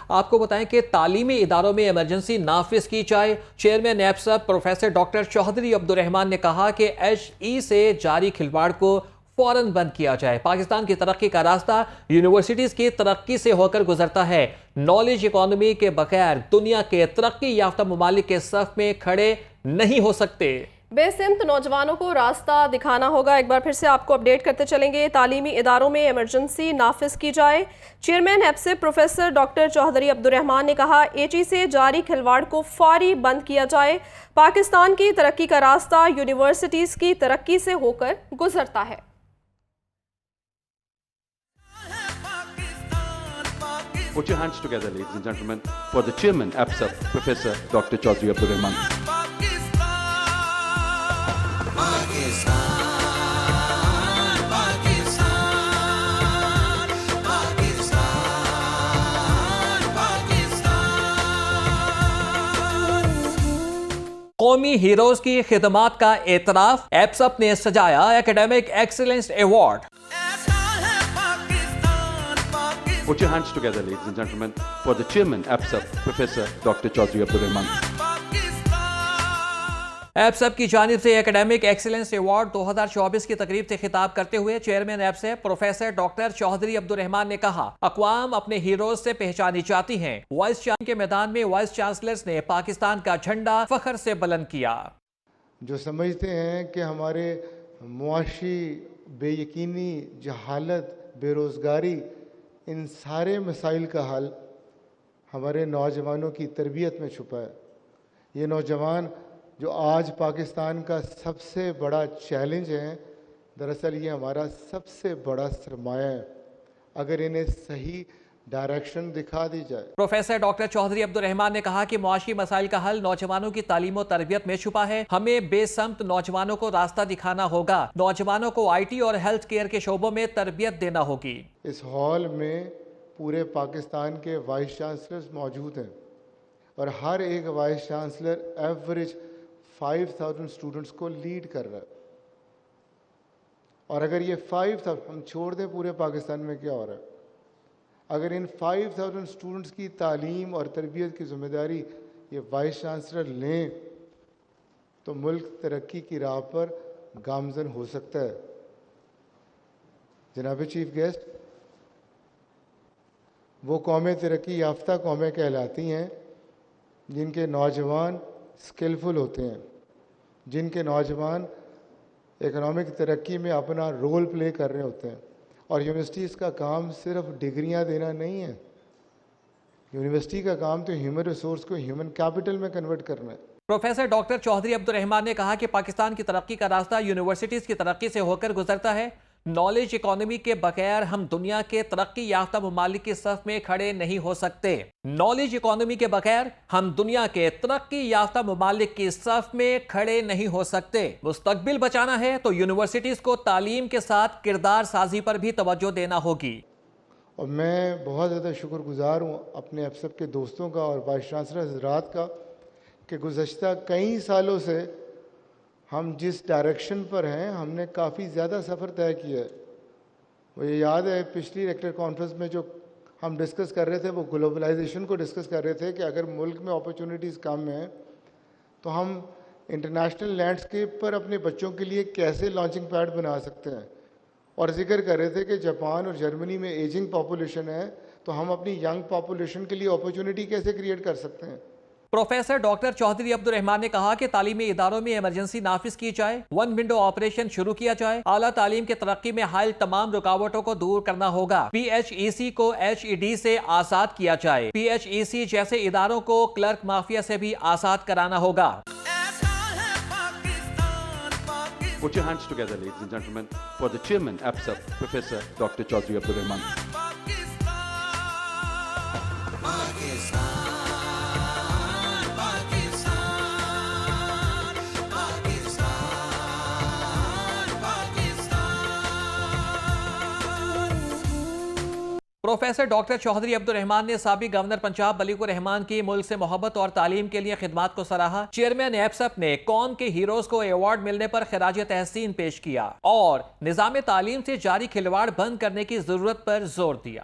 آپ کو بتائیں کہ تعلیمی اداروں میں ایمرجنسی نافذ کی جائے۔ چیئرمین نیپسب پروفیسر ڈاکٹر چودھری عبدالرحمان نے کہا کہ ایچ ای سے جاری کھلواڑ کو فوراً بند کیا جائے۔ پاکستان کی ترقی کا راستہ یونیورسٹیز کی ترقی سے ہو کر گزرتا ہے۔ نالج اکانومی کے بغیر دنیا کے ترقی یافتہ ممالک کے صف میں کھڑے نہیں ہو سکتے۔ بے سمت نوجوانوں کو راستہ دکھانا ہوگا۔ ایک بار پھر سے آپ کو اپڈیٹ کرتے چلیں گے۔ تعلیمی اداروں میں ایمرجنسی نافذ کی جائے۔ چیئرمین نیپسب پروفیسر ڈاکٹر چودھری عبدالرحمان نے کہا ایچ ای سے جاری کھلواڑ کو فوری بند کیا جائے۔ پاکستان کی ترقی کا راستہ یونیورسٹیز کی ترقی سے ہو کر گزرتا ہے۔ Put your hands together, ladies and gentlemen, for the chairman, APSAP, Professor Dr. Chaudhry Abdulrahman. قومی ہیروز کی خدمات کا اعتراف، ایپسپ نے سجایا academic excellence award. Put your hands together, ladies and gentlemen, for the chairman, APSAP, Professor Dr. Chaudhry Abdulrahman. ایپسپ کی جانب سے ایکیڈیمک ایکسیلنس ایوارڈ 2024 کی تقریب سے خطاب کرتے ہوئے چیئرمین ایپسپ پروفیسر ڈاکٹر چودھری عبدالرحمان نے کہا اقوام اپنے ہیروز سے پہچانی جاتی ہیں۔ وائس چانسلر کے میدان میں وائس چانسلرز نے پاکستان کا جھنڈا فخر سے بلند کیا۔ جو سمجھتے ہیں کہ ہمارے معاشی بے یقینی، جہالت، بے روزگاری، ان سارے مسائل کا حل ہمارے نوجوانوں کی تربیت میں چھپا ہے۔ یہ نوجوان جو آج پاکستان کا سب سے بڑا چیلنج ہے، دراصل یہ ہمارا سب سے بڑا سرمایہ ہے، اگر انہیں صحیح ڈائریکشن دکھا دی جائے۔ پروفیسر ڈاکٹر چودھری عبدالرحمان نے کہا کہ معاشی مسائل کا حل نوجوانوں کی تعلیم و تربیت میں چھپا ہے۔ ہمیں بے سمت نوجوانوں کو راستہ دکھانا ہوگا۔ نوجوانوں کو آئی ٹی اور ہیلتھ کیئر کے شعبوں میں تربیت دینا ہوگی۔ اس ہال میں پورے پاکستان کے وائس چانسلرز موجود ہیں اور ہر ایک وائس چانسلر ایوریج 5000 اسٹوڈنٹس کو لیڈ کر رہا ہے، اور اگر یہ 5000 ہم چھوڑ دیں پورے پاکستان میں کیا ہو رہا ہے، اگر ان 5000 اسٹوڈنٹس کی تعلیم اور تربیت کی ذمہ داری یہ وائس چانسلر لیں تو ملک ترقی کی راہ پر گامزن ہو سکتا ہے۔ جناب چیف گیسٹ، وہ قومیں ترقی یافتہ قومیں کہلاتی ہیں جن کے نوجوان سکلفل ہوتے ہیں، جن کے نوجوان اکنامک ترقی میں اپنا رول پلے کر رہے ہوتے ہیں۔ اور یونیورسٹیز کا کام صرف ڈگریاں دینا نہیں ہے، یونیورسٹی کا کام تو ہیومن ریسورس کو ہیومن کیپٹل میں کنورٹ کرنا ہے۔ پروفیسر ڈاکٹر چودھری عبدالرحمان نے کہا کہ پاکستان کی ترقی کا راستہ یونیورسٹیز کی ترقی سے ہو کر گزرتا ہے۔ نالج اکانومی کے بغیر ہم دنیا کے ترقی یافتہ ممالک کے صف میں کھڑے نہیں ہو سکتے۔ نالج اکانومی کے بغیر ہم دنیا کے ترقی یافتہ ممالک کی صف میں کھڑے نہیں ہو سکتے۔ مستقبل بچانا ہے تو یونیورسٹیز کو تعلیم کے ساتھ کردار سازی پر بھی توجہ دینا ہوگی۔ اور میں بہت زیادہ شکر گزار ہوں اپنے ایپسپ کے دوستوں کا اور وائس چانسلر حضرات کا کہ گزشتہ کئی سالوں سے ہم جس ڈائریکشن پر ہیں ہم نے کافی زیادہ سفر طے کیا ہے۔ مجھے یاد ہے پچھلی ریکٹر کانفرنس میں جو ہم ڈسکس کر رہے تھے وہ گلوبلائزیشن کو ڈسکس کر رہے تھے کہ اگر ملک میں اپرچونٹیز کم ہیں تو ہم انٹرنیشنل لینڈسکیپ پر اپنے بچوں کے لیے کیسے لانچنگ پیڈ بنا سکتے ہیں، اور ذکر کر رہے تھے کہ جاپان اور جرمنی میں ایجنگ پاپولیشن ہے تو ہم اپنی ینگ پاپولیشن کے لیے اپرچونٹی کیسے کریٹ کر سکتے ہیں۔ پروفیسر ڈاکٹر چودھری عبدالرحمان نے کہا کہ تعلیمی اداروں میں ایمرجنسی نافذ کی جائے، ون ونڈو آپریشن شروع کیا جائے، اعلیٰ تعلیم کے ترقی میں حائل تمام رکاوٹوں کو دور کرنا ہوگا، پی ایچ ای سی کو ایچ ای ڈی سے آزاد کیا جائے، پی ایچ ای سی جیسے اداروں کو کلرک مافیا سے بھی آزاد کرانا ہوگا۔ Put your hands together, ladies and gentlemen, for the chairman, APSAP, Professor Dr. Chaudhry Abdulrahman. Professor doctor Chaudhry Abdul Rahman نے سابق گورنر پنجاب ملک الرحمان کی ملک سے محبت اور تعلیم کے لیے خدمات کو سراہا۔ چیئرمین ایپسپ نے قوم کے ہیروز کو ایوارڈ ملنے پر خراج تحسین پیش کیا اور نظام تعلیم سے جاری کھلواڑ بند کرنے کی ضرورت پر زور دیا۔